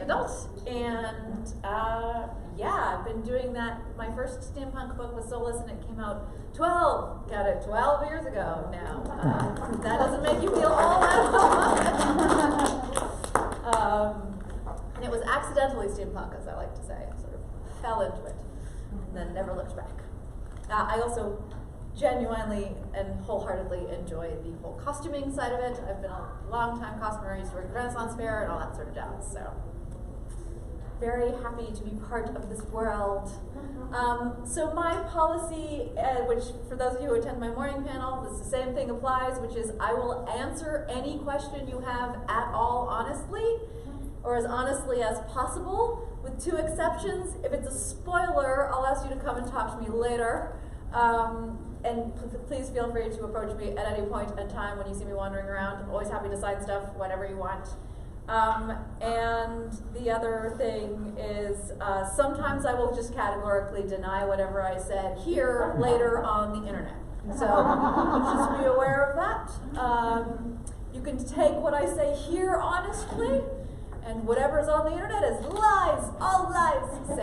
adult, and yeah, I've been doing that. My first steampunk book was Soulless, and it came out 12 years ago now. That doesn't make you feel old at all. And it was accidentally steampunk, as I like to say. I sort of fell into it, and then never looked back. I also genuinely and wholeheartedly enjoy the whole costuming side of it. I've been a long-time costumer, used to work at the Renaissance Fair and all that sort of jazz, so very happy to be part of this world. So my policy, which for those of you who attend my morning panel, the same thing applies, which is I will answer any question you have at all honestly, or as honestly as possible, with two exceptions. If it's a spoiler, I'll ask you to come and talk to me later. And please feel free to approach me at any point in time when you see me wandering around. I'm always happy to sign stuff, whatever you want. And the other thing is sometimes I will just categorically deny whatever I said here later on the internet. So just be aware of that. You can take what I say here honestly, and whatever's on the internet is lies, all lies. So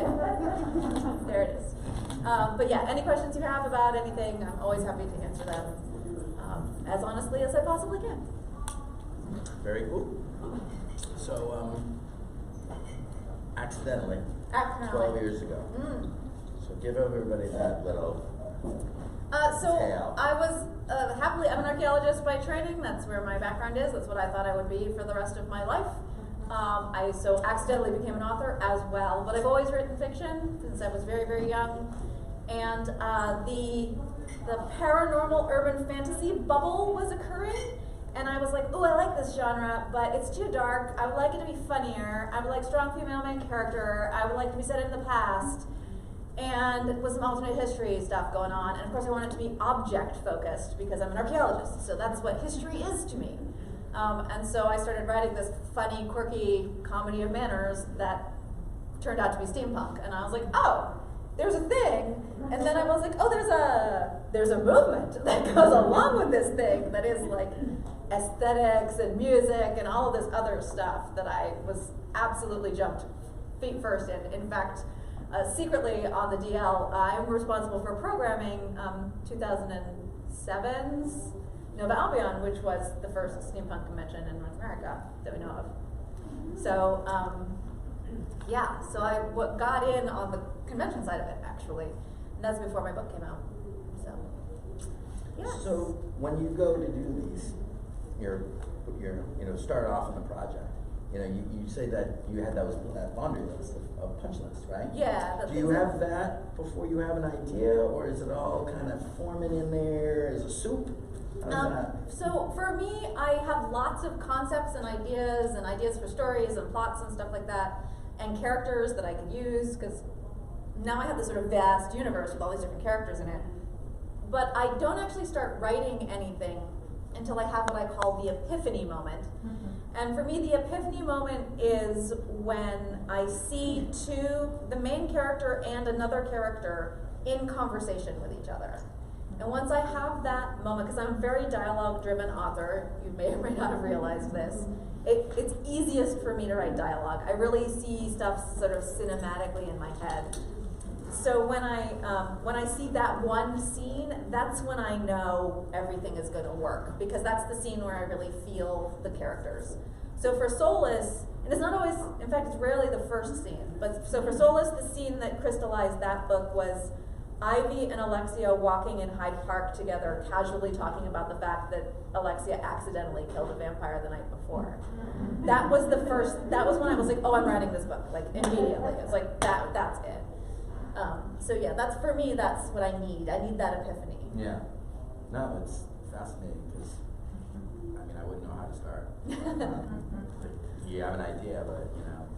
there it is. But yeah, any questions you have about anything, I'm always happy to answer them as honestly as I possibly can. Very cool. So, accidentally, 12 years ago. So give everybody that little tale. I was I'm an archaeologist by training. That's where my background is. That's what I thought I would be for the rest of my life. I so accidentally became an author as well, but I've always written fiction since I was very, very young. And the paranormal urban fantasy bubble was occurring, and I was like, oh, I like this genre, but it's too dark. I would like it to be funnier. I would like strong female main character. I would like to be set in the past, and with some alternate history stuff going on. And of course I want it to be object focused because I'm an archaeologist, so that's what history is to me. And so I started writing this funny, quirky comedy of manners that turned out to be steampunk. And I was like, oh, there's a thing. And then I was like, oh, there's a movement that goes along with this thing that is like aesthetics and music and all of this other stuff that I was absolutely jumped feet first in. In fact, secretly on the DL, I'm responsible for programming 2007's Nova Albion, which was the first steampunk convention in North America that we know of. So, yeah, so I got in on the convention side of it, actually. And that's before my book came out. So, yeah. So, when you go to do these, start off in the project, you say that you had that laundry list of punch lists, right? Yeah. Do you have that before you have an idea, or is it all kind of forming in there as a soup? So for me, I have lots of concepts and ideas for stories and plots and stuff like that, and characters that I could use, because now I have this sort of vast universe with all these different characters in it. But I don't actually start writing anything until I have what I call the Epiphany Moment. And for me, the Epiphany Moment is when I see the main character and another character in conversation with each other. And once I have that moment, because I'm a very dialogue-driven author, you may or may not have realized this, it's easiest for me to write dialogue. I really see stuff sort of cinematically in my head. So when I see that one scene, that's when I know everything is going to work, because that's the scene where I really feel the characters. So for Soulless, and it's not always, in fact, it's rarely the first scene, but so for Soulless, the scene that crystallized that book was Ivy and Alexia walking in Hyde Park together, casually talking about the fact that Alexia accidentally killed a vampire the night before. That was when I was like, oh, I'm writing this book, like immediately. It's like, that's it. So yeah, that's, for me, that's what I need. I need that epiphany. Yeah. No, it's fascinating, because, I wouldn't know how to start. You have an idea, but,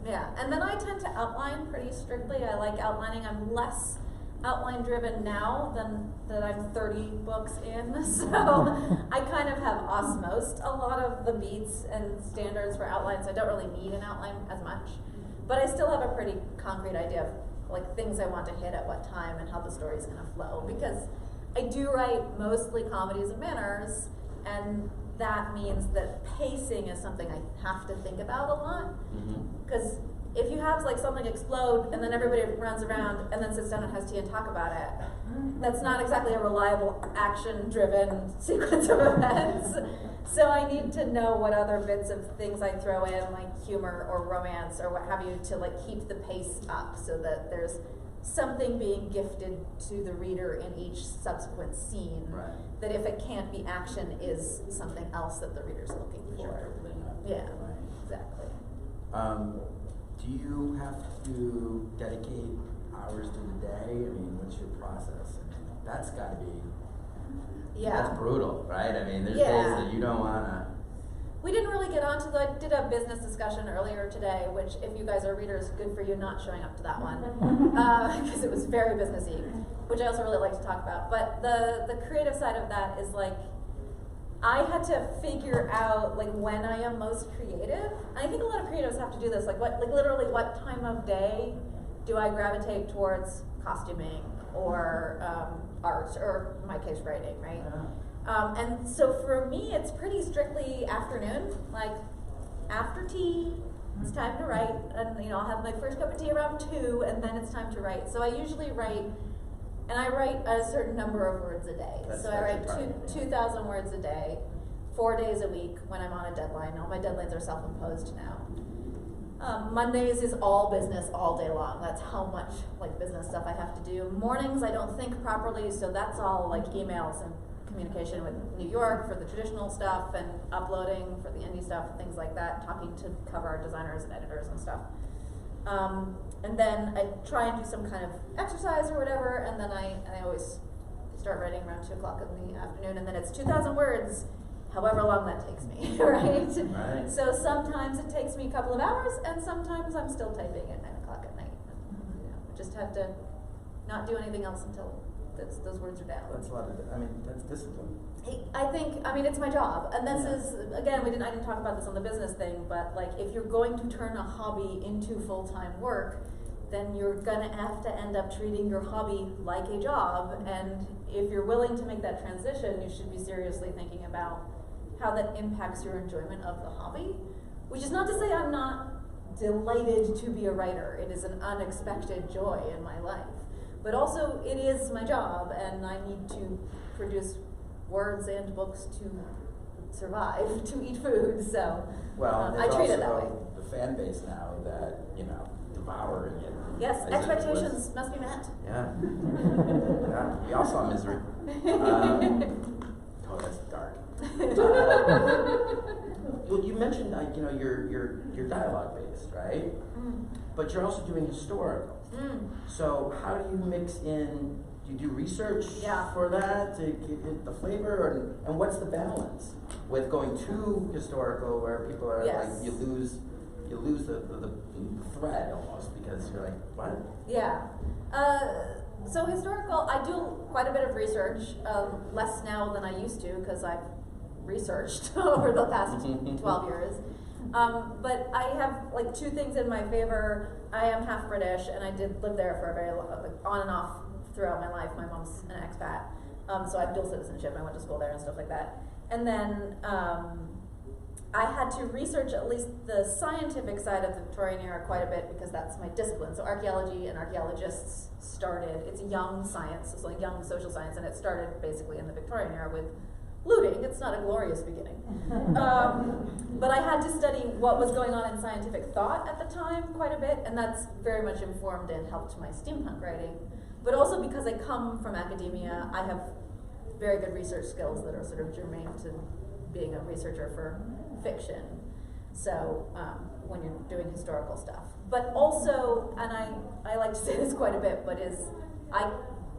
Yeah, and then I tend to outline pretty strictly. I like outlining. I'm less outline driven now than that I'm 30 books in, so I kind of have osmosed a lot of the beats and standards for outlines. I don't really need an outline as much, but I still have a pretty concrete idea of like things I want to hit at what time and how the story's going to flow, because I do write mostly comedies of manners, and that means that pacing is something I have to think about a lot, because if you have like something explode and then everybody runs around and then sits down and has tea and talk about it, that's not exactly a reliable action-driven sequence of events. So I need to know what other bits of things I throw in, like humor or romance or what have you, to like keep the pace up so that there's something being gifted to the reader in each subsequent scene. Right. That if it can't be action, is something else that the reader's looking for. Yeah, Right. exactly. Do you have to dedicate hours to the day? I mean, what's your process? I mean, that's got to be, Yeah. that's brutal, right? I mean, there's Yeah. days that you don't want to. We didn't really get onto the, I did a business discussion earlier today, which if you guys are readers, good for you not showing up to that one, because it was very businessy, which I also really like to talk about. But the creative side of that is like, I had to figure out like when I am most creative. And I think a lot of creatives have to do this, like literally what time of day do I gravitate towards costuming or art, or in my case writing, right? And so for me, it's pretty strictly afternoon, like after tea, it's time to write, and I'll have my first cup of tea around 2, and then it's time to write. So I usually write, and I write a certain number of words a day. So I write 2,000 words a day, 4 days a week when I'm on a deadline. All my deadlines are self-imposed now. Mondays is all business all day long. That's how much like business stuff I have to do. Mornings I don't think properly, so that's all like emails and communication with New York for the traditional stuff and uploading for the indie stuff, things like that, talking to cover art designers and editors and stuff. And then I try and do some kind of exercise or whatever, and then I always start writing around 2 o'clock in the afternoon, and then it's 2,000 words, however long that takes me, right? Right. So sometimes it takes me a couple of hours, and sometimes I'm still typing at 9 o'clock at night. Just have to not do anything else until those words are down. That's a lot of, that's discipline. I think, it's my job, and this is, again, I didn't talk about this on the business thing, but like, if you're going to turn a hobby into full-time work, then you're gonna have to end up treating your hobby like a job, and if you're willing to make that transition, you should be seriously thinking about how that impacts your enjoyment of the hobby, which is not to say I'm not delighted to be a writer. It is an unexpected joy in my life. But also, it is my job, and I need to produce words and books to survive, to eat food, so Well, I treat it that way. the fan base now that, devouring it. Yes, expectations must be met. Yeah. Yeah. We all saw Misery. Oh, that's dark. Well, you mentioned, you're dialogue based, right? But you're also doing historical. So how do you mix in? Do you do research for that to give it the flavor, and what's the balance with going too historical, where people are like you lose the thread almost, because you're like, what? Yeah. So historical, I do quite a bit of research, less now than I used to, because I've researched over the past 12 years. But I have like 2 things in my favor. I am half British, and I did live there for a very long, like on and off throughout my life. My mom's an expat, so I have dual citizenship. I went to school there and stuff like that. And then I had to research at least the scientific side of the Victorian era quite a bit, because that's my discipline. So archaeology and archaeologists started, it's a young science, it's like young social science, and it started basically in the Victorian era with looting. It's not a glorious beginning. But I had to study what was going on in scientific thought at the time quite a bit, and that's very much informed and helped my steampunk writing. But also because I come from academia, I have very good research skills that are sort of germane to being a researcher for fiction. So when you're doing historical stuff. But also, and I like to say this quite a bit, but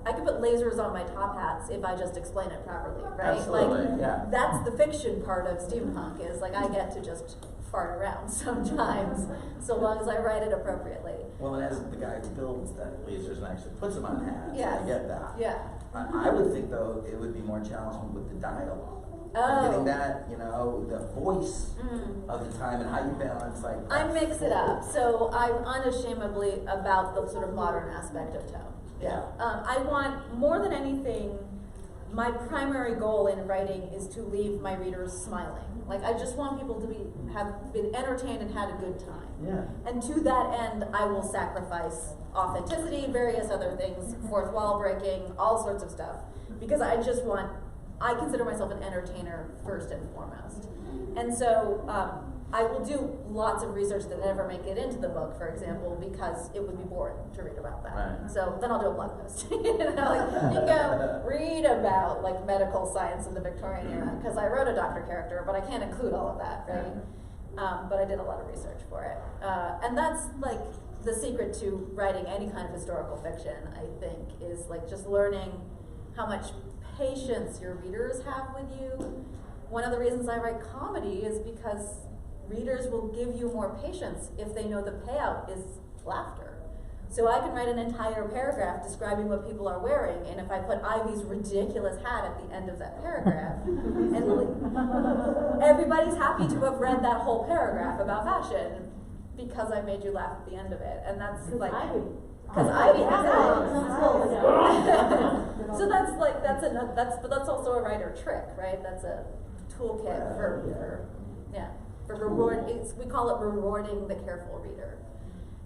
I could put lasers on my top hats if I just explain it properly, right? Absolutely, like, yeah. That's the fiction part of steampunk, is like I get to just fart around sometimes, so long as I write it appropriately. Well, and as the guy who builds that lasers and actually puts them on hats, Yes. I get that. Yeah. I would think, though, it would be more challenging with the dialogue. Oh. Getting that, the voice of the time and how you balance, like... I mix it up, so I'm unashamedly about the sort of modern aspect of tone. Yeah. I want, more than anything, my primary goal in writing is to leave my readers smiling. Like, I just want people to have been entertained and had a good time. Yeah. And to that end, I will sacrifice authenticity, various other things, fourth wall breaking, all sorts of stuff. Because I consider myself an entertainer first and foremost. And so, I will do lots of research that never make it into the book, for example, because it would be boring to read about that. Right. So then I'll do a blog post. You can go read about like medical science in the Victorian era, because I wrote a doctor character, but I can't include all of that, right? But I did a lot of research for it. And that's like the secret to writing any kind of historical fiction, I think, is like just learning how much patience your readers have with you. One of the reasons I write comedy is because readers will give you more patience if they know the payout is laughter. So I can write an entire paragraph describing what people are wearing, and if I put Ivy's ridiculous hat at the end of that paragraph, and everybody's happy to have read that whole paragraph about fashion because I made you laugh at the end of it, and that's like because Ivy has it. So that's also a writer trick, right? That's a toolkit for reward. We call it rewarding the careful reader.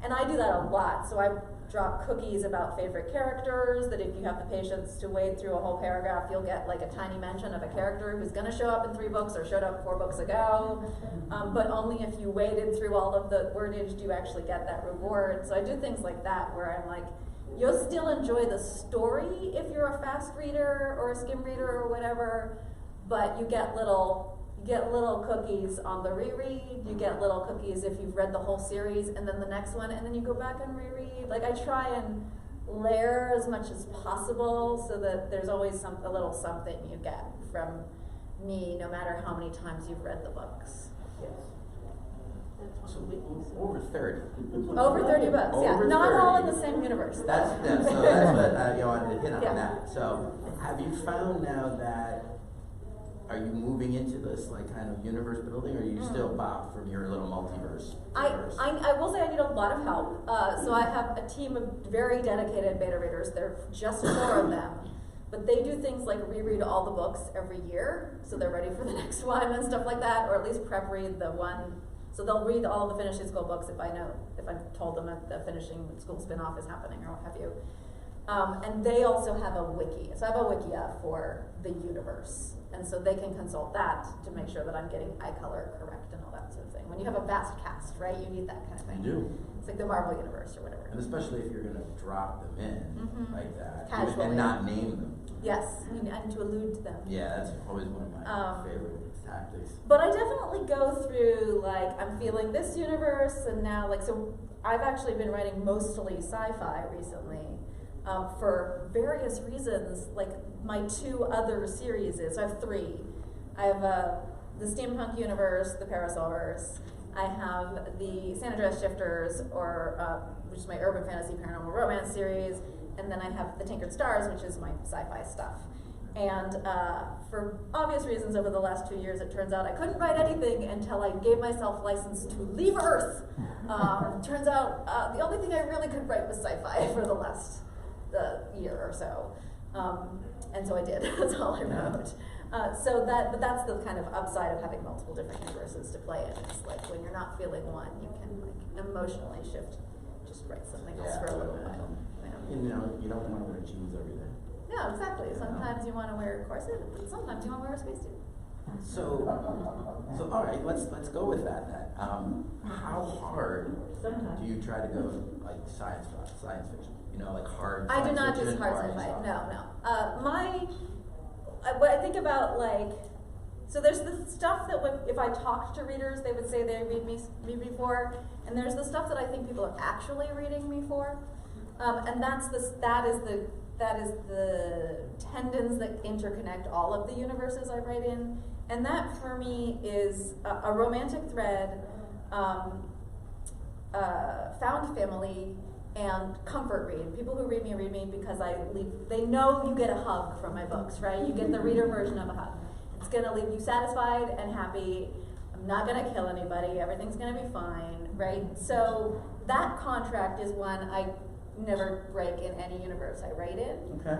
And I do that a lot. So I drop cookies about favorite characters, that if you have the patience to wade through a whole paragraph, you'll get like a tiny mention of a character who's going to show up in 3 books or showed up 4 books ago. But only if you waded through all of the wordage do you actually get that reward. So I do things like that where I'm like, you'll still enjoy the story if you're a fast reader or a skim reader or whatever, but you get little cookies on the reread, you get little cookies if you've read the whole series, and then the next one, and then you go back and reread. Like, I try and layer as much as possible so that there's always a little something you get from me, no matter how many times you've read the books. Yes. So over 30. Over 30 books, over yeah. Not 30. all in the same universe. That's what I wanted to hit on that. So have you found now that, are you moving into this like kind of universe building, or are you still Bob from your little multiverse? I will say I need a lot of help. So I have a team of very dedicated beta readers. There are just 4 of them. But they do things like reread all the books every year, so they're ready for the next one and stuff like that, or at least prep read the one. So they'll read all the finishing school books if I've told them that the finishing school spin-off is happening or what have you. And they also have a wiki. So I have a wikia for the universe. And so they can consult that to make sure that I'm getting eye color correct and all that sort of thing. When you have a vast cast, right, you need that kind of thing. You do. It's like the Marvel universe or whatever. And especially if you're going to drop them in like that. Casually. And not name them. Yes, and to allude to them. Yeah, that's always one of my favorite tactics. But I definitely go through, like, I'm feeling this universe, and now, like, so I've actually been writing mostly sci-fi recently. For various reasons, like my 2 other series so I have 3. I have the Steampunk universe, the Parasolvers. I have the San Andreas Shifters, which is my urban fantasy paranormal romance series, and then I have the Tinkered Stars, which is my sci-fi stuff. And for obvious reasons, over the last 2 years, it turns out I couldn't write anything until I gave myself license to leave Earth. Turns out the only thing I really could write was sci-fi for the last year or so, and so I did. That's all I wrote. But that's the kind of upside of having multiple different universes to play in. It's like when you're not feeling one, you can like emotionally shift, just write something else for a little while. You know, you don't want to wear jeans every day. No, exactly. Sometimes you want to wear a corset, but sometimes you want to wear a spacesuit. So all right, let's go with that then. How hard do you try to go like science fiction? You know, like hard. I do not do hard sci-fi. No. What I think about, like, so there's the stuff that if I talked to readers, they would say they read me for, and there's the stuff that I think people are actually reading me for, and that is the tendons that interconnect all of the universes I write in, and that for me is a romantic thread, found family, and comfort read. People who read me because they know you get a hug from my books, right? You get the reader version of a hug. It's gonna leave you satisfied and happy. I'm not gonna kill anybody. Everything's gonna be fine, right? So that contract is one I never break in any universe I write in. Okay.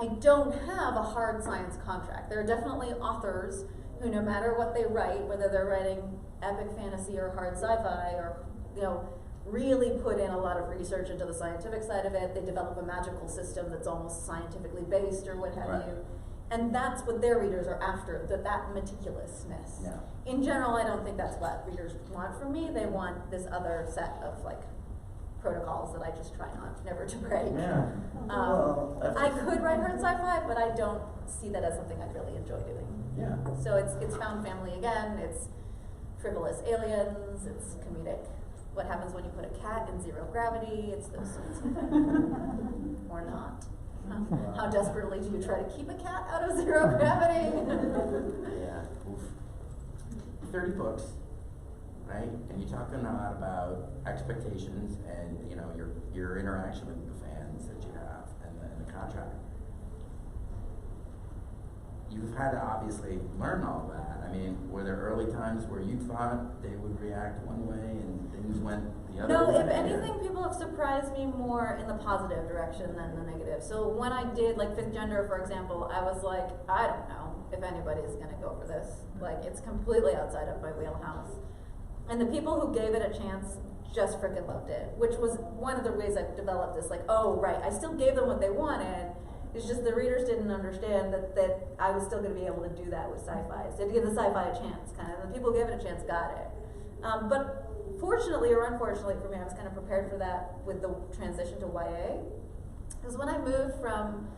I don't have a hard science contract. There are definitely authors who, no matter what they write, whether they're writing epic fantasy or hard sci-fi, or really put in a lot of research into the scientific side of it. They develop a magical system that's almost scientifically based, or what have you. And that's what their readers are after, that meticulousness. Yeah. In general, I don't think that's what readers want from me. They want this other set of protocols that I just try never to break. Yeah. I could write hard sci-fi, but I don't see that as something I really enjoy doing. Yeah. So it's found family again, it's frivolous aliens, it's comedic. What happens when you put a cat in zero gravity? It's those sorts of things. Or not. How desperately do you try to keep a cat out of zero gravity? Yeah. Oof. 30 books, right? And you're talking a lot about expectations and your interaction with the fans that you have and the contract. You've had to obviously learn all that. I mean, were there early times where you thought they would react one way and things went the other way? No, if anything, people have surprised me more in the positive direction than the negative. So when I did, Fifth Gender, for example, I was like, I don't know if anybody's going to go for this. It's completely outside of my wheelhouse. And the people who gave it a chance just freaking loved it, which was one of the ways I developed this, oh, right, I still gave them what they wanted. It's just the readers didn't understand that I was still going to be able to do that with sci-fi. So to give the sci-fi a chance, kind of. The people who gave it a chance got it. But fortunately or unfortunately for me, I was kind of prepared for that with the transition to YA. Because when I moved from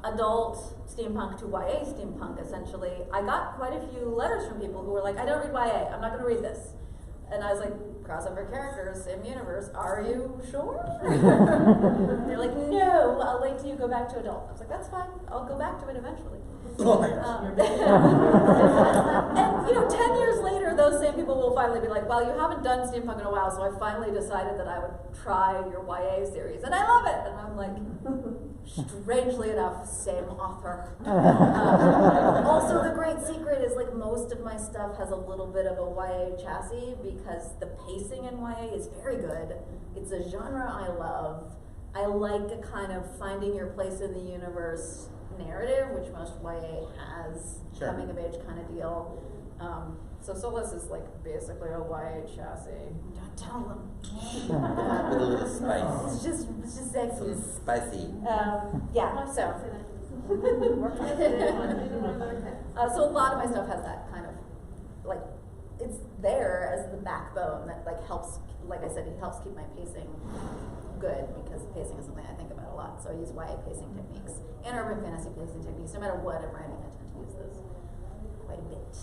adult steampunk to YA steampunk, essentially, I got quite a few letters from people who were like, I don't read YA, I'm not going to read this. And I was like, crossover characters, same universe, are you sure? They're like, no, I'll wait till you go back to adult. I was like, that's fine, I'll go back to it eventually. And 10 years later, those same people will finally be like, well, you haven't done steampunk in a while, so I finally decided that I would try your YA series, and I love it. And I'm like, strangely enough, same author. Also, the great secret is most of my stuff has a little bit of a YA chassis because the pacing in YA is very good. It's a genre I love. I like a kind of finding your place in the universe narrative, which most YA has, coming of age kind of deal. So Solus is basically a YA chassis. Don't tell them. With a little spice. It's just sexy. Some spicy. Yeah. So a lot of my stuff has that kind of it's there as the backbone that helps. Like I said, it helps keep my pacing good because pacing is something I think about a lot. So I use YA pacing techniques and urban fantasy pacing techniques. No matter what I'm writing, I tend to use those quite a bit.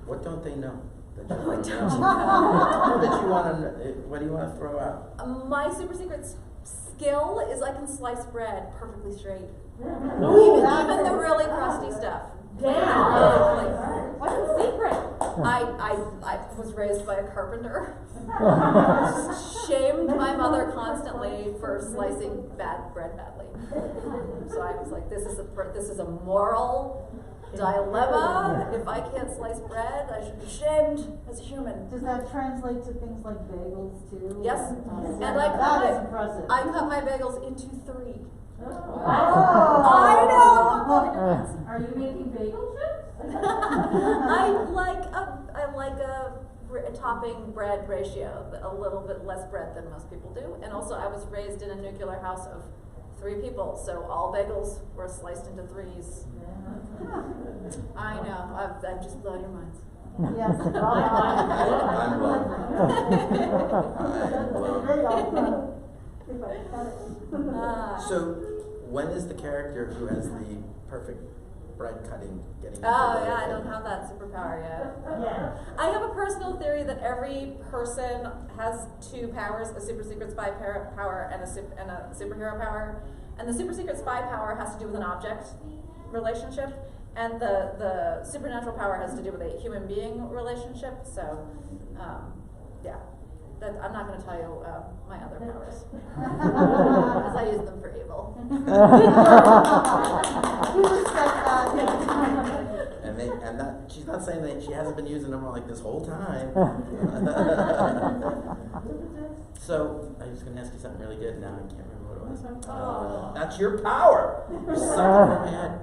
What don't they know? That you What want to don't know? you know? That you want to? What do you want to throw out? My super secret skill is I can slice bread perfectly straight. Even the really crusty stuff. Damn! What's the secret? I was raised by a carpenter. Shamed my mother constantly for slicing bad bread badly. So I was like, this is a moral dilemma. If I can't slice bread, I should be shamed as a human. Does that translate to things like bagels too? Yes. And that is impressive. I cut my bagels into 3. Oh. I know. Are you making bagel chips? I like a topping bread ratio, a little bit less bread than most people do. And also, I was raised in a nuclear house of 3 people, so all bagels were sliced into 3s. I know. I've just blown your minds. Yes. I'm So, when is the character who has the perfect bread cutting getting? I don't have that superpower yet. Yeah. I have a personal theory that every person has 2 powers: a super secret spy power and a superhero power. And the super secret spy power has to do with an object relationship, and the supernatural power has to do with a human being relationship. So, yeah. I'm not going to tell you my other powers, because I use them for evil. And and that she's not saying that she hasn't been using them like this whole time. So I was going to ask you something really good. Now I can't remember what it was. That's your power. There's something in my head.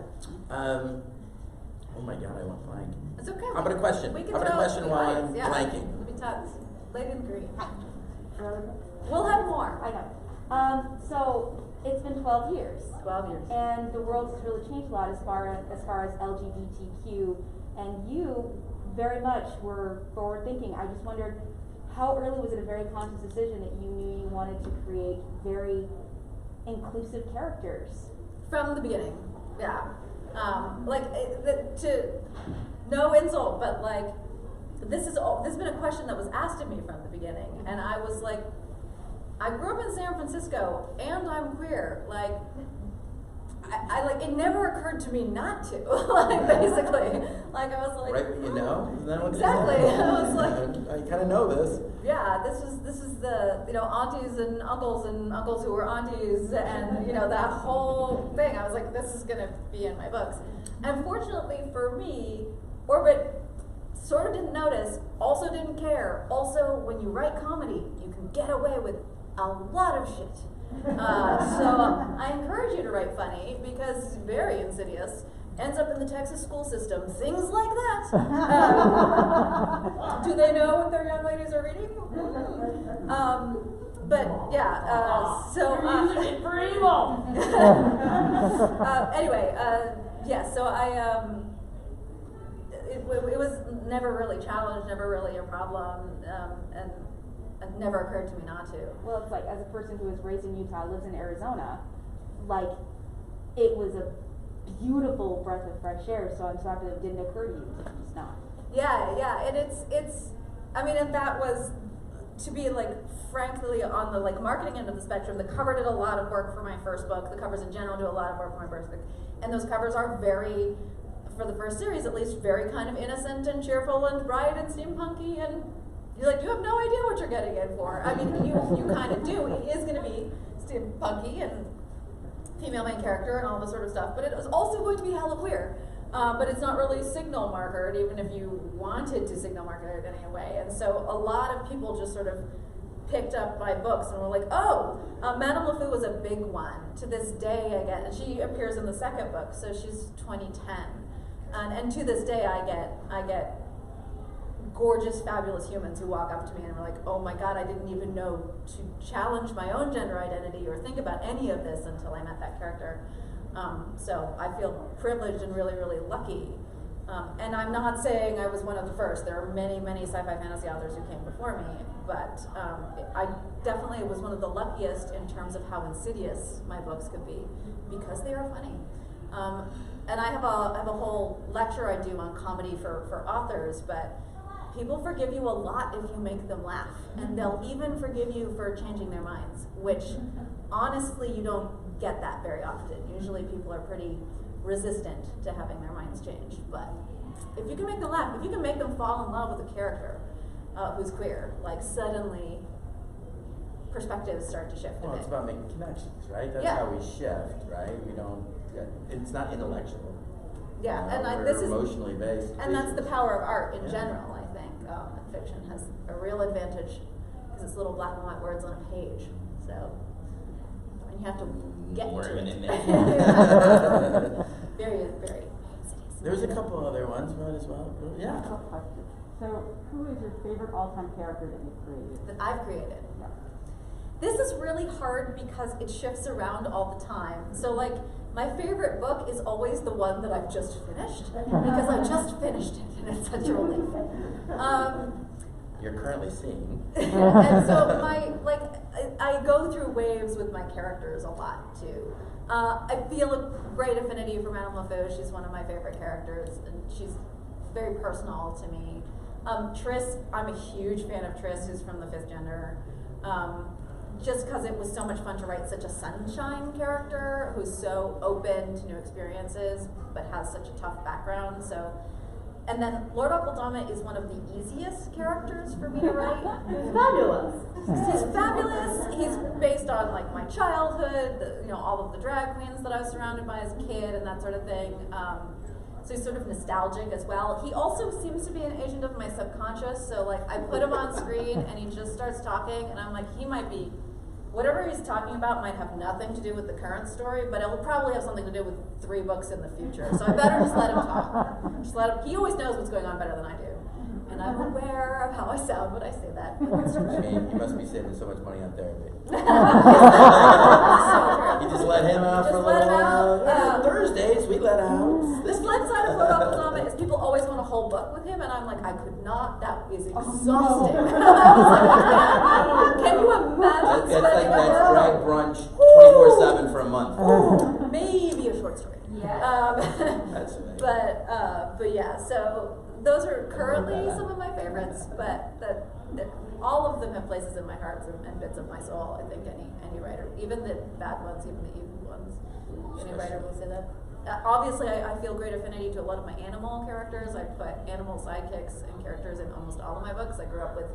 Oh my God, I went blank. It's okay. How about a question? We can How about a throw question while I'm blanking? Let me touch. Lady in green. We'll have more. I know. So it's been 12 years. 12 years. And the world has really changed a lot as far as LGBTQ, and you very much were forward thinking. I just wondered, how early was it a very conscious decision that you knew you wanted to create very inclusive characters? From the beginning, yeah. No insult, but like, this has been a question that was asked of me from the beginning, and I was like, I grew up in San Francisco, and I'm queer. Like, I like, it never occurred to me not to. Like, basically, like I was like, right, but you know, isn't that what exactly. I was like, I kind of know this. yeah, this is the, you know, aunties and uncles who were aunties, and you know, that whole thing. I was like, this is gonna be in my books. And fortunately for me, Orbit sort of didn't notice, also didn't care. Also, when you write comedy, you can get away with a lot of shit. So I encourage you to write funny, because it's very insidious. Ends up in the Texas school system, things like that. Do they know what their young ladies are reading? But yeah, so You're using it for evil. anyway, yeah. So it was never really challenged, never really a problem, and it never occurred to me not to. Well, it's like, as a person who was raised in Utah, lives in Arizona, like, it was a beautiful breath of fresh air, so I'm sorry that it didn't occur to you to choose not. Yeah, and it's, I mean, and that was, to be like, frankly, on the like marketing end of the spectrum, the cover did a lot of work for my first book. The covers in general do a lot of work for my first book. And those covers are very, for the first series at least, very kind of innocent and cheerful and bright and steampunky, and you're like, you have no idea what you're getting in for. I mean, you kind of do. It is going to be steampunky and female main character and all this sort of stuff, but it was also going to be hella queer. But it's not really signal markered, even if you wanted to signal market it in any way. And so a lot of people just sort of picked up my books and were like, oh, Madame LeFou was a big one. To this day, I get, and she appears in the second book, so she's 2010. And to this day, I get gorgeous, fabulous humans who walk up to me and are like, oh my God, I didn't even know to challenge my own gender identity or think about any of this until I met that character. So I feel privileged and really, really lucky. And I'm not saying I was one of the first. There are many, many sci-fi fantasy authors who came before me, but I definitely was one of the luckiest in terms of how insidious my books could be, because they are funny. And I have a whole lecture I do on comedy for authors, but people forgive you a lot if you make them laugh, and they'll even forgive you for changing their minds, which honestly you don't get that very often. Usually people are pretty resistant to having their minds changed, but if you can make them laugh, if you can make them fall in love with a character who's queer, like suddenly perspectives start to shift a Well, bit. it's about making connections, right? That's Yeah. how we shift, right? We don't, it's not intellectual. Yeah, and we're this is emotionally based. And that's the creatures. power of art in Yeah. general, I think. And fiction has a real advantage because it's little black and white words on a page. So, and you have to get More to even it. in there. Very, very. There's a couple other ones, but as well. Yeah. So, who is your favorite all-time character that you've created? That I've created. Yeah. This is really hard because it shifts around all the time. So, like, my favorite book is always the one that I've just finished because I just finished it, and it's such a relief. You're currently seeing. And so I go through waves with my characters a lot too. I feel a great affinity for Madame LeFou. She's one of my favorite characters, and she's very personal to me. Triss, I'm a huge fan of Triss, who's from the Fifth Gender. Just because it was so much fun to write such a sunshine character who's so open to new experiences, but has such a tough background. So. And then Lord Aldama is one of the easiest characters for me to write. Fabulous. He's fabulous. He's based on like my childhood, all of the drag queens that I was surrounded by as a kid and that sort of thing. So he's sort of nostalgic as well. He also seems to be an agent of my subconscious. So like I put him on screen and he just starts talking, and I'm like, he might be, whatever he's talking about might have nothing to do with the current story, but it will probably have something to do with 3 books in the future. So I better just let him talk. Just let him. He always knows what's going on better than I do. And I'm aware of how I sound when I say that. I mean, you must be saving so much money on therapy. So You just let him out for a little while. Yeah, Thursdays we let out. The flip side of Aldama is people always want a whole book with him, and I'm like, I could not. That is exhausting. Can you imagine? That's like that drag brunch 24/7 for a month. Maybe a short story. Yeah. That's amazing. But yeah, so those are currently some of my favorites, but all of them have places in my heart and bits of my soul. I think any writer, even the bad ones, even the evil ones, any writer will say that. Obviously, I feel great affinity to a lot of my animal characters. I put animal sidekicks and characters in almost all of my books. I grew up with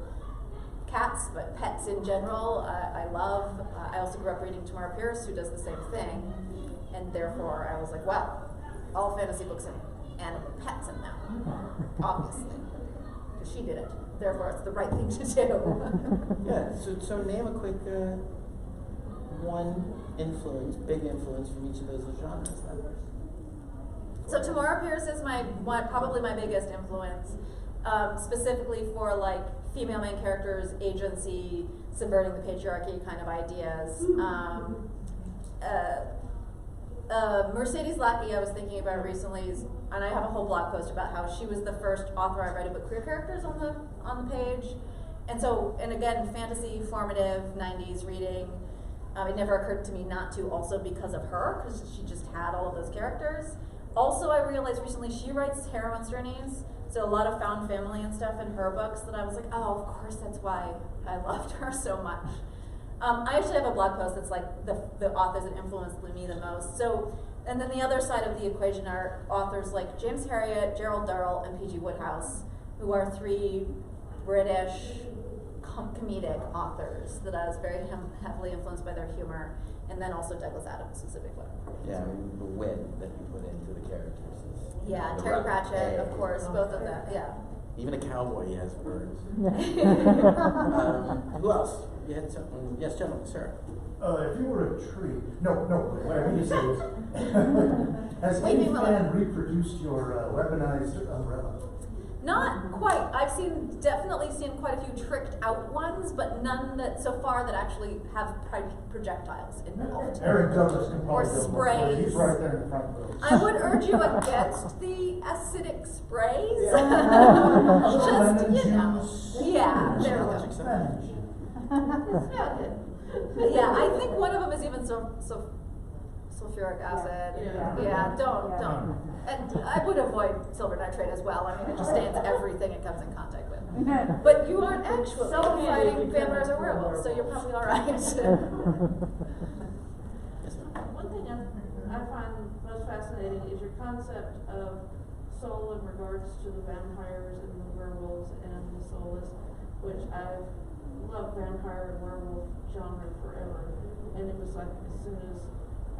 cats, but pets in general, I love. I also grew up reading Tamara Pierce, who does the same thing, and therefore I was like, wow, all fantasy books have animal pets in them, obviously, because she did it. Therefore, it's the right thing to do. Yeah. So name a quick one influence, big influence from each of those genres. Then. So Tamara Pierce is probably my biggest influence, specifically for like female main characters, agency, subverting the patriarchy kind of ideas. Mercedes Lackey, I was thinking about recently, and I have a whole blog post about how she was the first author I read to put queer characters on the page, and again, fantasy, formative, 90s reading. It never occurred to me not to, also because of her, because she just had all of those characters. Also, I realized recently she writes harem journeys, so a lot of found family and stuff in her books that I was like, oh, of course, that's why I loved her so much. I actually have a blog post that's like the authors that influenced me the most. So, and then the other side of the equation are authors like James Herriot, Gerald Durrell, and P.G. Wodehouse, who are 3 British comedic authors that I was very heavily influenced by their humor, and then also Douglas Adams is a big one. Yeah, I mean, the wit that you put into the characters is. Yeah, Terry Pratchett, of course, both of them. Yeah. Even a cowboy has birds. Who else? You had something? Yes, gentlemen, sir. If you were a tree, what I mean to say is, has any fan reproduced your weaponized umbrella? Not quite. I've definitely seen quite a few tricked out ones, but none that so far that actually have projectiles involved. Eric Douglas can or probably sprays. He's right there in the front row. I would urge you against the acidic sprays. Just, yeah, there we go. Yeah, I think one of them is even sulfuric acid. Yeah, don't. And I would avoid silver nitrate as well. I mean, it just stains everything it comes in contact with. But you aren't actually fighting vampires or werewolves, so you're probably all right. One thing I find most fascinating is your concept of soul in regards to the vampires and the werewolves and the soulless, which I've loved vampire and werewolf genre forever. And it was like, as soon as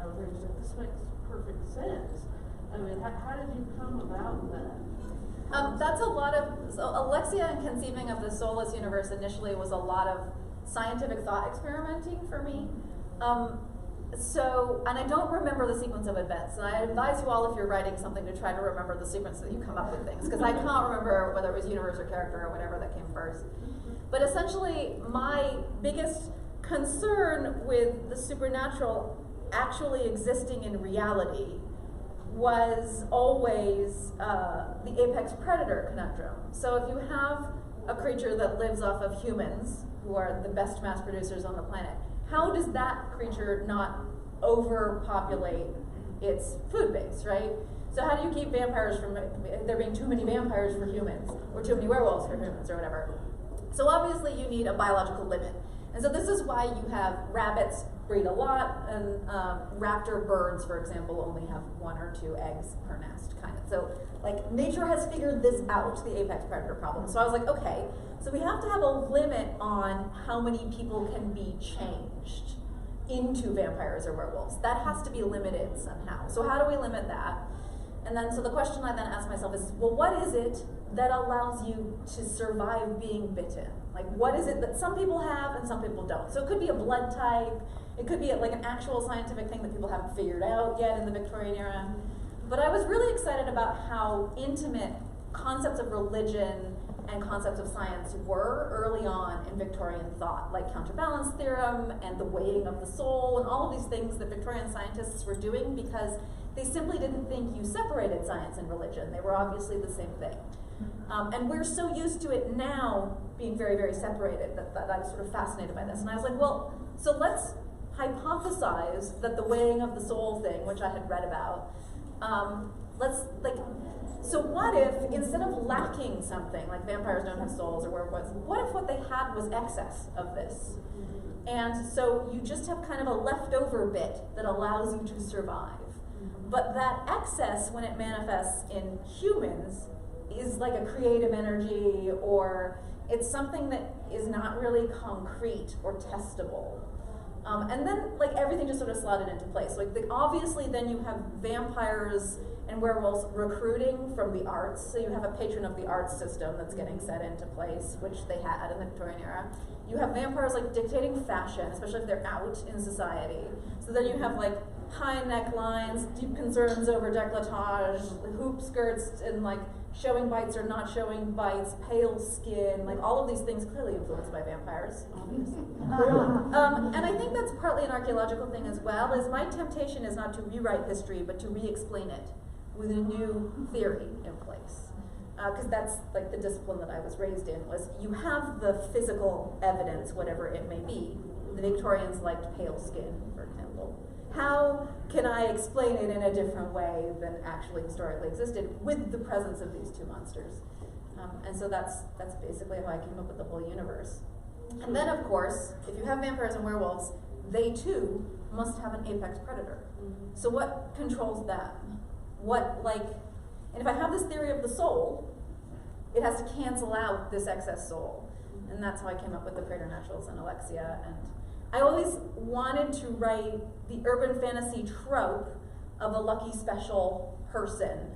I was ready to say, this makes perfect sense. I mean, how did you come about that? That's a lot of, so Alexia and conceiving of the soulless universe initially was a lot of scientific thought experimenting for me. And I don't remember the sequence of events, and I advise you all if you're writing something to try to remember the sequence that you come up with things, because I can't remember whether it was universe or character or whatever that came first. But essentially, my biggest concern with the supernatural actually existing in reality was always the apex predator conundrum. So if you have a creature that lives off of humans, who are the best mass producers on the planet, how does that creature not overpopulate its food base, right? So how do you keep vampires from there being too many vampires for humans, or too many werewolves for humans, or whatever? So obviously you need a biological limit. And so this is why you have rabbits breed a lot, and raptor birds, for example, only have 1 or 2 eggs per nest, kind of. So, like, nature has figured this out, the apex predator problem. So I was like, okay, so we have to have a limit on how many people can be changed into vampires or werewolves. That has to be limited somehow. So how do we limit that? And then, so the question I then ask myself is, well, what is it that allows you to survive being bitten? Like, what is it that some people have and some people don't? So it could be a blood type, it could be like an actual scientific thing that people haven't figured out yet in the Victorian era. But I was really excited about how intimate concepts of religion and concepts of science were early on in Victorian thought, like counterbalance theorem and the weighing of the soul and all of these things that Victorian scientists were doing because they simply didn't think you separated science and religion. They were obviously the same thing. And we're so used to it now being very, very separated that I was sort of fascinated by this. And I was like, well, so let's hypothesize that the weighing of the soul thing, which I had read about, so what if, instead of lacking something, like vampires don't have souls or werewolves, what if what they had was excess of this? And so you just have kind of a leftover bit that allows you to survive. But that excess, when it manifests in humans, is like a creative energy, or it's something that is not really concrete or testable. And then like everything just sort of slotted into place. Like obviously then you have vampires and werewolves recruiting from the arts. So you have a patron of the arts system that's getting set into place, which they had in the Victorian era. You have vampires like dictating fashion, especially if they're out in society. So then you have like high necklines, deep concerns over décolletage, hoop skirts, and like showing bites or not showing bites, pale skin, like all of these things clearly influenced by vampires, obviously. And I think that's partly an archaeological thing as well, is my temptation is not to rewrite history, but to re-explain it with a new theory in place. Because that's like the discipline that I was raised in, was you have the physical evidence, whatever it may be. The Victorians liked pale skin, for example. How can I explain it in a different way than actually historically existed with the presence of these two monsters? And so that's basically how I came up with the whole universe. And then, of course, if you have vampires and werewolves, they too must have an apex predator. So what controls them? And if I have this theory of the soul, it has to cancel out this excess soul. And that's how I came up with the preternaturals and Alexia. And I always wanted to write the urban fantasy trope of a lucky special person,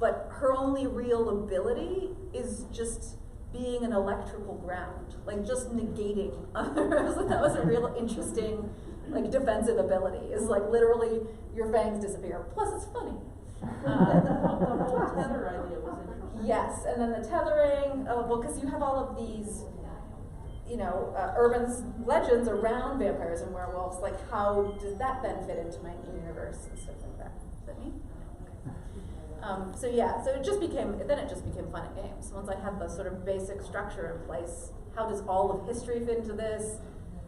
but her only real ability is just being an electrical ground, like just negating others. That was a real interesting, like defensive ability. Is like literally your fangs disappear. Plus, it's funny. The whole tether idea was interesting. Yes, and then the tethering. Well, because you have all of these, urban legends around vampires and werewolves. Like, how does that then fit into my universe and stuff like that? Is that me? So it just became fun and games. Once I had the sort of basic structure in place, how does all of history fit into this?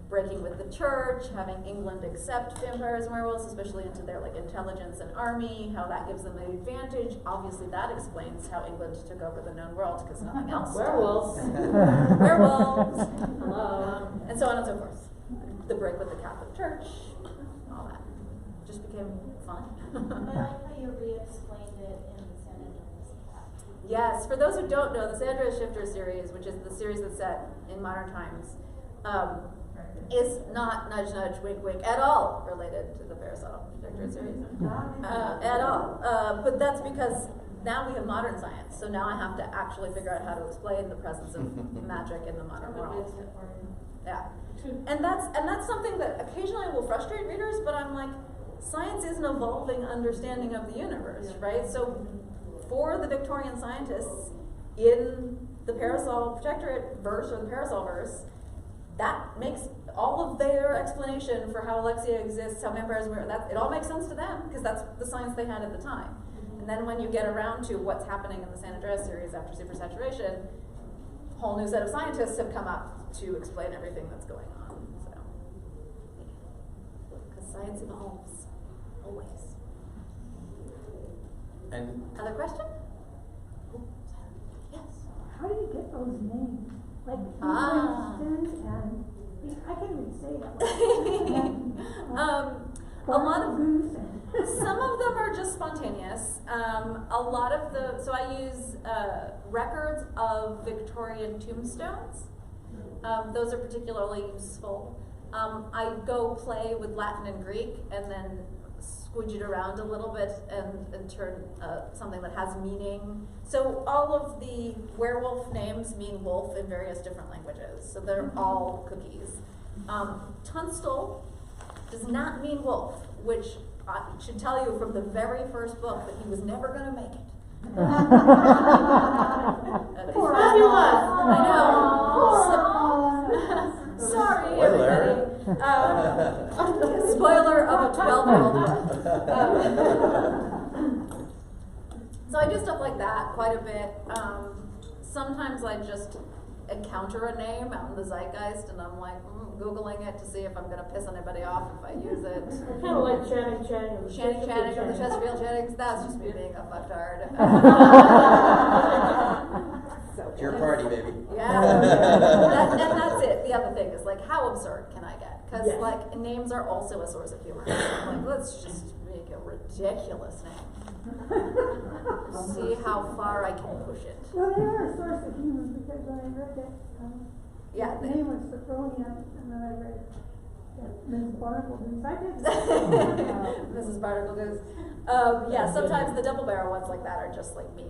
Breaking with the church, having England accept vampires and werewolves, especially into their like intelligence and army, how that gives them an advantage. Obviously that explains how England took over the known world, because nothing else. Werewolves. Werewolves. Hello. And so on and so forth. The break with the Catholic Church, all that. Just became fun. But I like how you re-explained it in the San Andreas chapter. Yes, for those who don't know, the San Andreas Shifter series, which is the series that's set in modern times, is not nudge nudge wink wink at all related to the Parasol Projector series. At all. But that's because now we have modern science, so now I have to actually figure out how to explain the presence of magic in the modern world. Yeah. And that's something that occasionally will frustrate readers, but I'm like, science is an evolving understanding of the universe, right? So for the Victorian scientists in the Parasol Protectorate verse or the Parasol verse, that makes all of their explanation for how Alexia exists, how vampires work, it all makes sense to them, because that's the science they had at the time. And then when you get around to what's happening in the San Andreas series after supersaturation, a whole new set of scientists have come up to explain everything that's going on. So, because science evolves, always. And Other question? Yes. How do you get those names? Like Winston and I can't even say that. A lot of some of them are just spontaneous. A lot of so I use records of Victorian tombstones. Those are particularly useful. I go play with Latin and Greek and then squidge it around a little bit and turn something that has meaning. So all of the werewolf names mean wolf in various different languages. So they're all cookies. Tunstall does not mean wolf, which I should tell you from the very first book that he was never going to make it. Fabulous! I know. Sorry, everybody. Spoiler of a 12-year-old book. So I do stuff like that quite a bit. Sometimes I just encounter a name out in the zeitgeist and I'm like, Googling it to see if I'm going to piss anybody off if I use it. Kind of like Channing Channing or the Chesterfield Channings, that's just me being a fucktard. It's your party, baby. Yeah. And that's it. The other thing is like, how absurd can I get? Because like names are also a source of humor. So I'm like, let's just make a ridiculous name. See how far I can push it. Well, they are a source of humor because when I read that, Yeah. the name was Sophronia, and then I read Mrs. Barnacle Goose. I did. Mrs. Barnacle Goose. Yeah, sometimes the double barrel ones like that are just like me,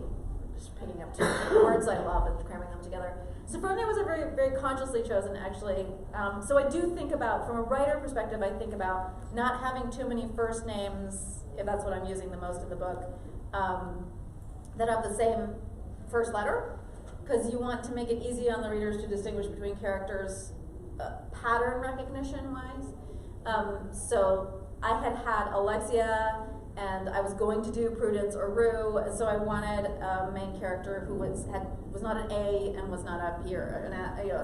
just picking up two words I love and cramming them together. Sophronia was a very, very consciously chosen, actually. So I do think about, from a writer perspective, I think about not having too many first names, if that's what I'm using the most in the book, that have the same first letter. Because you want to make it easy on the readers to distinguish between characters pattern recognition-wise. So I had Alexia, and I was going to do Prudence or Rue, and so I wanted a main character who was not an A and was not a peer.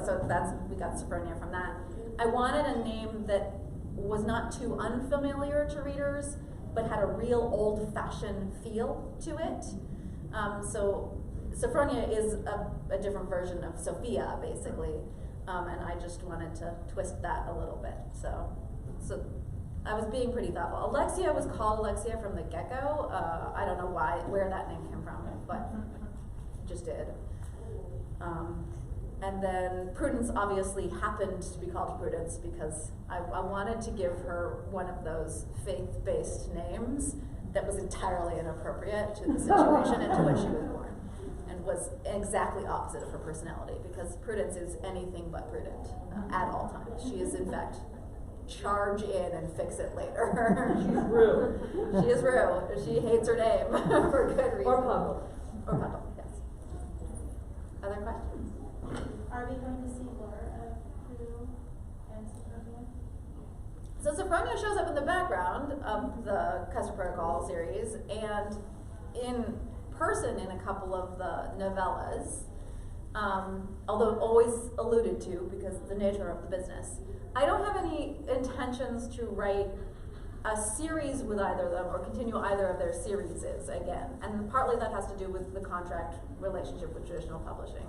So we got Sophronia from that. I wanted a name that was not too unfamiliar to readers, but had a real old-fashioned feel to it. So Sophronia is a different version of Sophia, basically, and I just wanted to twist that a little bit. So I was being pretty thoughtful. Alexia was called Alexia from the get-go. I don't know where that name came from, but just did. And then Prudence obviously happened to be called Prudence because I wanted to give her one of those faith-based names that was entirely inappropriate to the situation into which she was born. Was exactly opposite of her personality because Prudence is anything but prudent at all times. She is in fact charge in and fix it later. She's Rue. She is Rue. She hates her name for good reason. Or Puddle. Or Puddle, yes. Other questions? Are we going to see more of Rue and Sophronia? So Sophronia shows up in the background of the Custard Protocol series and in person in a couple of the novellas, although always alluded to because of the nature of the business. I don't have any intentions to write a series with either of them or continue either of their series again, and partly that has to do with the contract relationship with traditional publishing.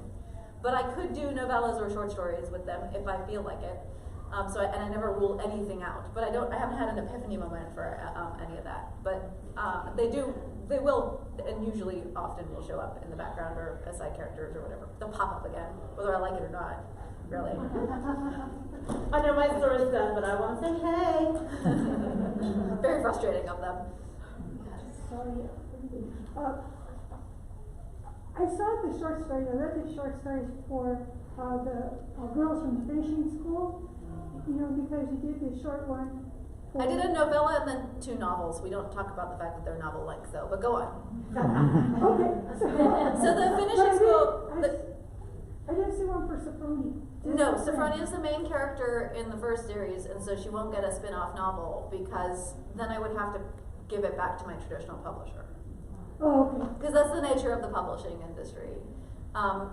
But I could do novellas or short stories with them if I feel like it. And I never rule anything out, but I haven't had an epiphany moment for any of that. But they will, and usually often will show up in the background or as side characters or whatever. They'll pop up again, whether I like it or not, really. I know my story's done, but I want to say hey. Very frustrating of them. Sorry. I saw the short story, I read the short stories for the girls from the finishing school, because you did the short one. I did a novella and then 2 novels. We don't talk about the fact that they're novel length though, but go on. Okay. So the finishing school... I didn't see one for Sophronia. No, Sophronia is the main character in the first series, and so she won't get a spin-off novel because then I would have to give it back to my traditional publisher. Oh, okay. Because that's the nature of the publishing industry.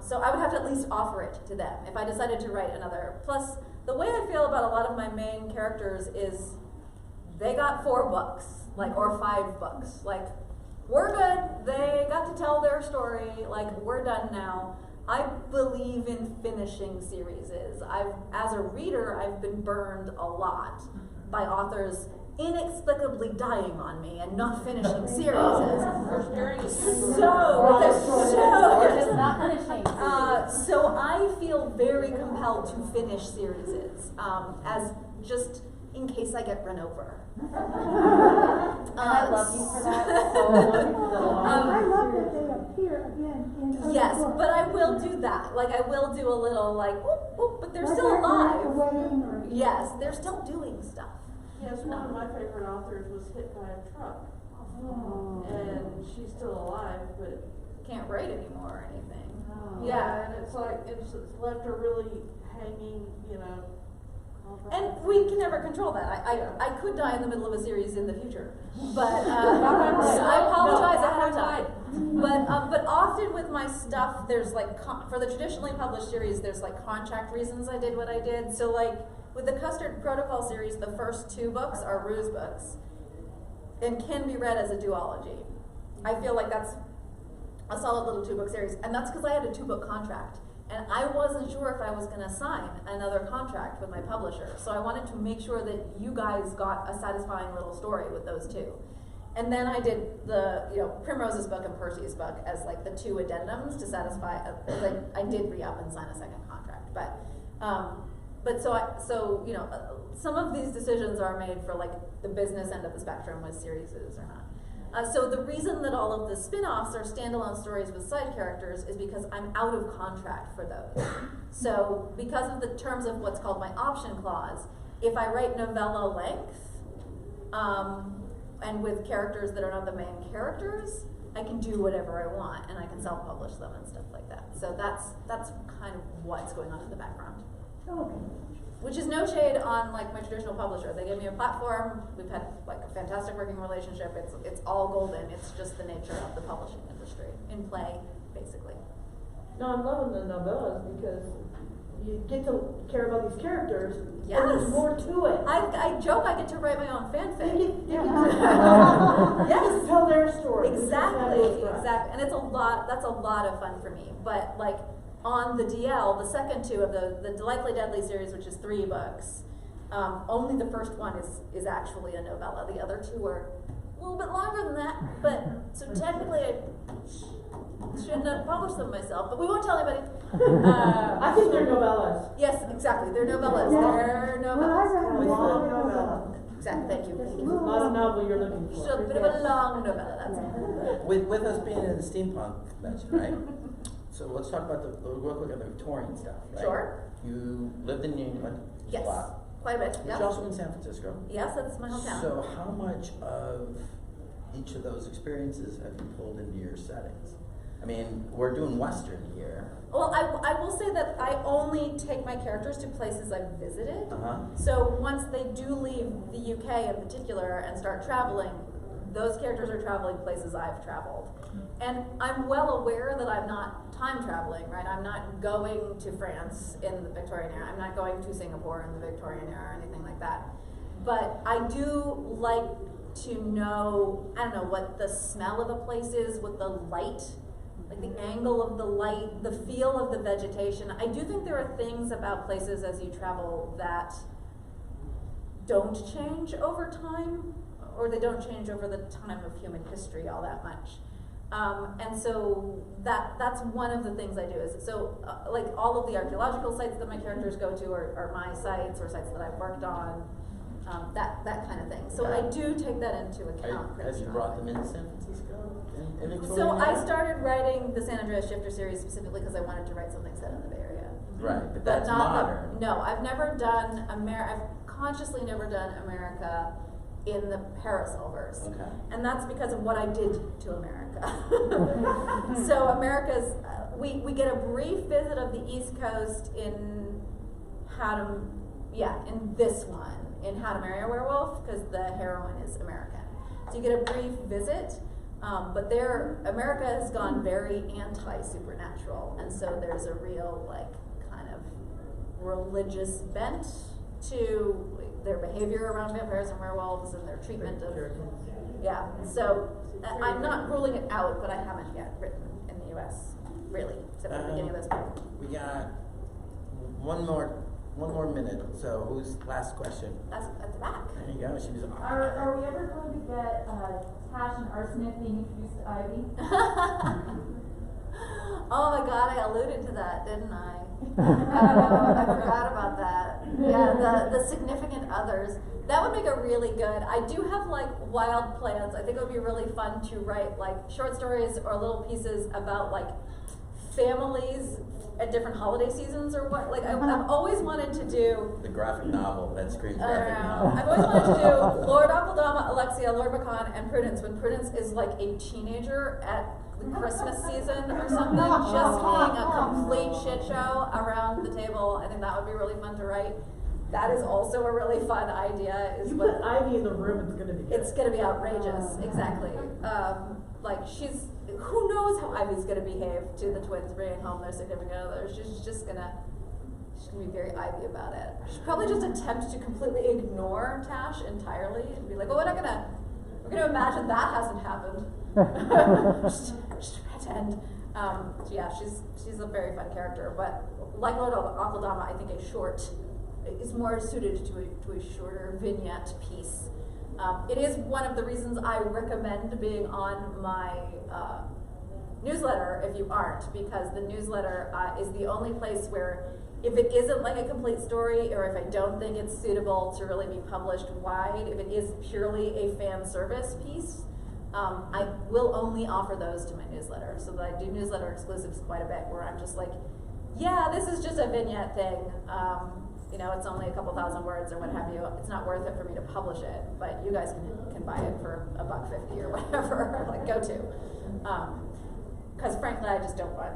So I would have to at least offer it to them if I decided to write another. Plus, the way I feel about a lot of my main characters is they got 4 books, or 5 books. We're good. They got to tell their story. We're done now. I believe in finishing series. As a reader, I've been burned a lot by authors inexplicably dying on me and not finishing series. So I feel very compelled to finish series as just in case I get run over. I love you for that. I love that they appear again in other Yes, books. but I will do that. Like, I will do a little, like, whoop, whoop, but they're Like still that alive. wedding or- Yes, they're still doing stuff. Yes, one of my favorite authors was hit by a truck, Oh. and she's still alive, but Can't write anymore or anything. Oh. yeah, and it's like, it's left her really hanging, you know. And we can never control that. I could die in the middle of a series in the future, but Knock on wood. so I apologize No, ahead of knock on time. But often with my stuff, there's like for the traditionally published series, there's like contract reasons I did what I did. So like with the Custard Protocol series, the first 2 books are ruse books, and can be read as a duology. I feel like that's a solid little 2-book series, and that's because I had a 2-book contract. And I wasn't sure if I was going to sign another contract with my publisher. So I wanted to make sure that you guys got a satisfying little story with those 2. And then I did the, Primrose's book and Percy's book as like the 2 addendums to satisfy, like I did re-up and sign a second contract. But some of these decisions are made for like the business end of the spectrum with series or not. So the reason that all of the spin-offs are standalone stories with side characters is because I'm out of contract for those. So because of the terms of what's called my option clause, if I write novella length, and with characters that are not the main characters, I can do whatever I want and I can self-publish them and stuff like that. So that's kind of what's going on in the background. Okay. Which is no shade on like my traditional publisher. They gave me a platform. We've had like a fantastic working relationship. It's all golden. It's just the nature of the publishing industry in play, basically. No, I'm loving the novellas because you get to care about these characters. Yes. And there's more to it. I joke I get to write my own fanfic. You get Yes. to tell their story. Exactly. And it's that's a lot of fun for me. But like on the DL, the second 2 of the Delightfully Deadly series, which is 3 books, only the first one is actually a novella. The other 2 are a little bit longer than that. But so technically I shouldn't have published them myself, but we won't tell anybody. I think they're novellas. Yes, exactly. They're novellas. Yeah. They're Well, I novellas. read a long novella. Exactly. Thank you. Not a novel you're looking for. So a bit of a long novella. That's it. With us being in the steampunk convention, right? So let's talk about the real quick on the Victorian stuff, right? Sure. You lived in New England Yes. a lot. Quite a bit. But Yeah. you're also in San Francisco. Yes, that's my hometown. So how much of each of those experiences have you pulled into your settings? I mean, we're doing Western here. Well, I will say that I only take my characters to places I've visited. Uh-huh. So once they do leave the UK in particular and start traveling, those characters are traveling places I've traveled. And I'm well aware that I'm not time traveling, right? I'm not going to France in the Victorian era. I'm not going to Singapore in the Victorian era or anything like that. But I do like to know, I don't know, what the smell of a place is with the light, like the angle of the light, the feel of the vegetation. I do think there are things about places as you travel that don't change over time, or they don't change over the time of human history all that much. And so that's one of the things I do is, like all of the archaeological sites that my characters go to are my sites or sites that I've worked on, that kind of thing. So I do take that into account. Have you brought them into San Francisco? In Victoria? So I started writing the San Andreas Shifter series specifically because I wanted to write something set in the Bay Area. Right, but that's not modern. No, I've never done I've consciously never done America in the Parasolvers. Okay. And that's because of what I did to America. So America's, we get a brief visit of the East Coast in in this one, in How to Marry a Werewolf, because the heroine is American. So you get a brief visit, but America has gone very anti-supernatural, and so there's a real, kind of religious bent to their behavior around vampires and werewolves and their treatment of, so I'm not ruling it out, but I haven't yet written in the US, really, except at the beginning of this book. We got one more minute, so who's last question? That's back. There you go, she was Are we ever going to get Tash and Arsenic being introduced to Ivy? Oh my God, I alluded to that, didn't I? I forgot about that. Yeah, the significant others. That would make a really good. I do have like wild plans. I think it would be really fun to write like short stories or little pieces about like families at different holiday seasons or what. Like I've always wanted to do The graphic novel, that screams graphic novel. I've always wanted to do Lord Aldama, Alexia, Lord Macan, and Prudence when Prudence is like a teenager at the Christmas season or something, just being a complete shit show around the table. I think that would be really fun to write. That is also a really fun idea. Is You what put Ivy in the room, it's gonna be good. it's gonna be outrageous, exactly. Like who knows how Ivy's gonna behave to the twins bringing home their significant other. She's gonna be very Ivy about it. She'll probably just attempt to completely ignore Tash entirely and be like, well, we're gonna imagine that hasn't happened. just pretend. So yeah, she's a very fun character, but like Lord Aldama, I think a short is more suited to a shorter vignette piece. It is one of the reasons I recommend being on my newsletter if you aren't, because the newsletter is the only place where if it isn't like a complete story or if I don't think it's suitable to really be published wide, if it is purely a fan service piece, I will only offer those to my newsletter. So that I do newsletter exclusives quite a bit where I'm just like, yeah, this is just a vignette thing. You know, it's only a couple thousand words or what have you. It's not worth it for me to publish it, but you guys can buy it for $1.50 or whatever. Like, go to. Because frankly, I just don't want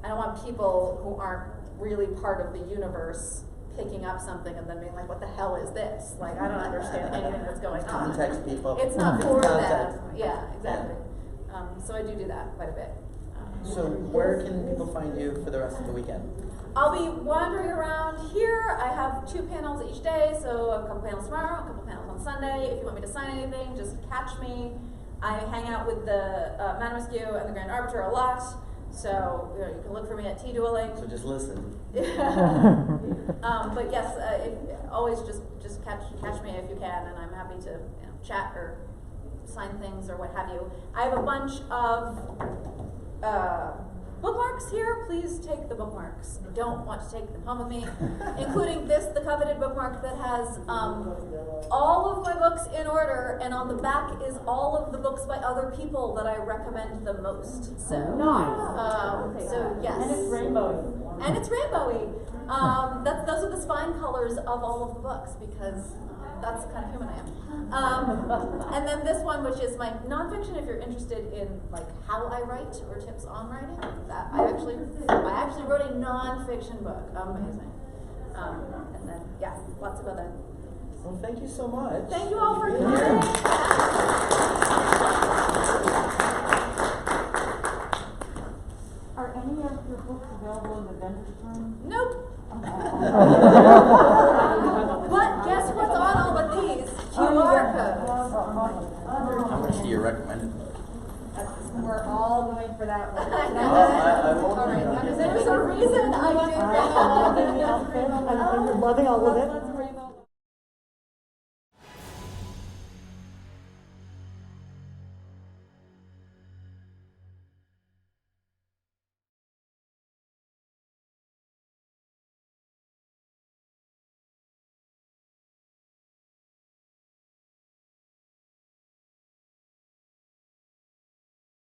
I don't want people who aren't really part of the universe picking up something and then being like, what the hell is this? Like, I don't understand anything that's going on. Context people. It's not for Context. them. Yeah, exactly. So I do that quite a bit. So where can people find you for the rest of the weekend? I'll be wandering around here. I have 2 panels each day, so a couple panels tomorrow, a couple panels on Sunday. If you want me to sign anything, just catch me. I hang out with the Madamasque and the Grand Arbiter a lot, so you can look for me at T-Dueling. So just listen. But yes, always just catch me if you can, and I'm happy to chat or sign things or what have you. I have a bunch of bookmarks here. Please take the bookmarks. I don't want to take them home with me, including the coveted bookmark that has all of my books in order, and on the back is all of the books by other people that I recommend the most. So, so yes. And it's rainbowy. And it's rainbowy. Those are the spine colors of all of the books because that's the kind of human I am. And then this one, which is my nonfiction, if you're interested in like how I write or tips on writing. That I actually wrote a nonfiction book. Amazing. And then yeah, lots of other. Well, thank you so much. Thank you all for coming. Are any of your books available in the vendor's room? Nope. But guess what's on all of these? QR codes. How much do you recommend? We're all going for that one. I won't. All right. There's a reason I do that. I'm loving all of it.